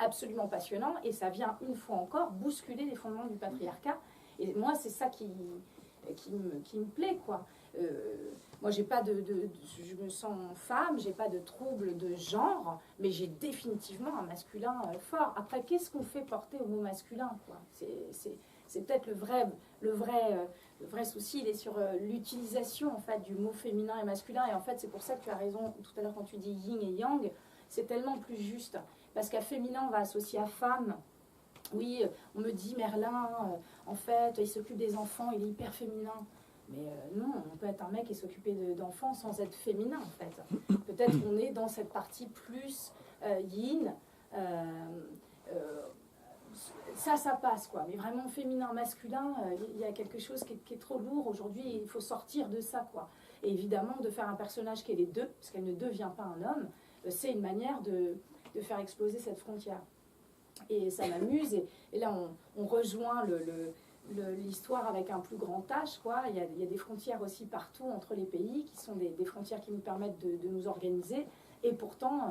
absolument passionnant, et ça vient une fois encore bousculer les fondements du patriarcat. Et moi, c'est ça qui me plaît, quoi. Moi, j'ai pas je me sens femme, j'ai pas de trouble de genre, mais j'ai définitivement un masculin fort. Après, qu'est-ce qu'on fait porter au mot masculin, quoi? C'est peut-être le vrai souci, il est sur l'utilisation en fait du mot féminin et masculin. Et en fait, c'est pour ça que tu as raison tout à l'heure quand tu dis yin et yang, c'est tellement plus juste. Parce qu'à féminin, on va associer à femme. Oui, on me dit Merlin, en fait, il s'occupe des enfants, il est hyper féminin. Mais non, on peut être un mec et s'occuper d'enfants sans être féminin, en fait. Peut-être qu'on est dans cette partie plus yin. Ça passe, quoi. Mais vraiment, féminin, masculin, il y a quelque chose qui est trop lourd. Aujourd'hui, il faut sortir de ça, quoi. Et évidemment, de faire un personnage qui est les deux, parce qu'elle ne devient pas un homme, c'est une manière de faire exploser cette frontière. Et ça m'amuse. Et là, on rejoint l'histoire avec un plus grand H, quoi. Il y a des frontières aussi partout entre les pays, qui sont des frontières qui nous permettent de nous organiser. Et pourtant,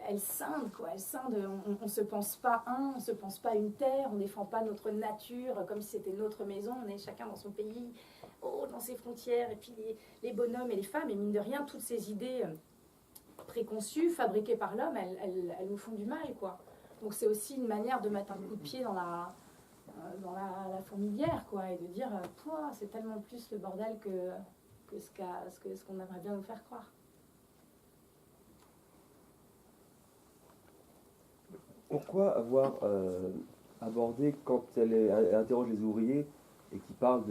elles scindent, quoi. Elles scindent. On ne se pense pas un, on ne se pense pas une terre, on ne défend pas notre nature comme si c'était notre maison. On est chacun dans son pays, dans ses frontières. Et puis les bonhommes et les femmes, et mine de rien, toutes ces idées préconçues, fabriquées par l'homme, elles nous font du mal, quoi. Donc c'est aussi une manière de mettre un coup de pied dans la fourmilière, quoi, et de dire, c'est tellement plus le bordel que ce qu'on aimerait bien nous faire croire. Pourquoi avoir abordé, quand elle interroge les ouvriers et qui parle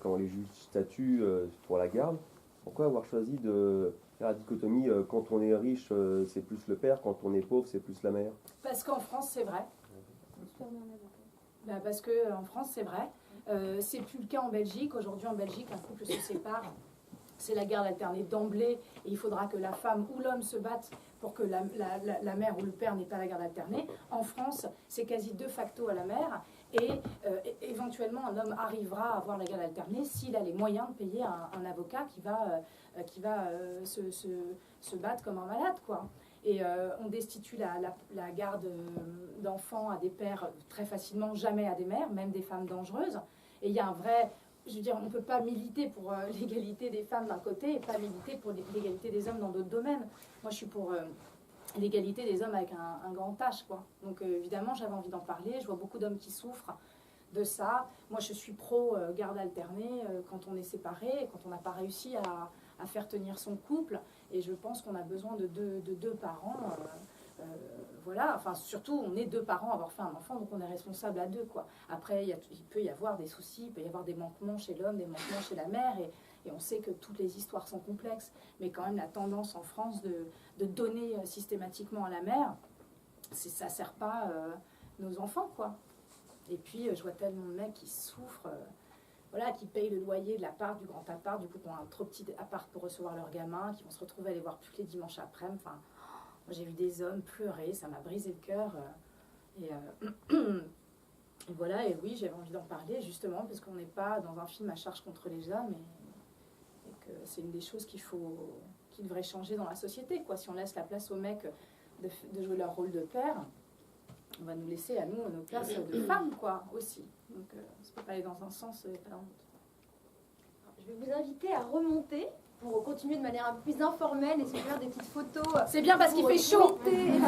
quand les juges statuent pour la garde, pourquoi avoir choisi de faire la dichotomie quand on est riche, c'est plus le père, quand on est pauvre, c'est plus la mère? Parce qu'en France, c'est vrai. Parce qu'en France, c'est vrai. C'est plus le cas en Belgique. Aujourd'hui, en Belgique, un couple se sépare. C'est la garde alternée d'emblée. Et il faudra que la femme ou l'homme se battent pour que la mère ou le père n'ait pas la garde alternée. En France, c'est quasi de facto à la mère. Et éventuellement, un homme arrivera à avoir la garde alternée s'il a les moyens de payer un avocat qui va se battre comme un malade, quoi. Et on destitue la garde d'enfants à des pères très facilement, jamais à des mères, même des femmes dangereuses. Et il y a un vrai... Je veux dire, on ne peut pas militer pour l'égalité des femmes d'un côté et pas militer pour l'égalité des hommes dans d'autres domaines. Moi, je suis pour l'égalité des hommes avec un grand H, quoi. Donc, évidemment, j'avais envie d'en parler. Je vois beaucoup d'hommes qui souffrent de ça. Moi, je suis pro garde alternée quand on est séparés, quand on n'a pas réussi à faire tenir son couple. Et je pense qu'on a besoin de deux parents. Voilà, enfin surtout on est deux parents à avoir fait un enfant, donc on est responsable à deux, quoi. Après il peut y avoir des soucis, il peut y avoir des manquements chez l'homme, des manquements chez la mère, et on sait que toutes les histoires sont complexes, mais quand même la tendance en France de donner systématiquement à la mère, ça sert pas nos enfants, quoi. Et puis je vois tellement de mecs qui souffrent, voilà, qui payent le loyer de l'appart, du grand appart, du coup qui ont un trop petit appart pour recevoir leurs gamins, qui vont se retrouver à les voir tous les dimanches après-midi. Enfin, j'ai vu des hommes pleurer, ça m'a brisé le cœur. Et voilà, et oui, j'avais envie d'en parler justement parce qu'on n'est pas dans un film à charge contre les hommes et que c'est une des choses qui devrait changer dans la société, quoi. Si on laisse la place aux mecs de jouer leur rôle de père, on va nous laisser à nous nos places de femmes, quoi, aussi. Donc ça peut pas aller dans un sens et pas dans l'autre. Je vais vous inviter à remonter pour continuer de manière un peu plus informelle et se faire des petites photos. C'est bien parce qu'il fait chaud. Etc.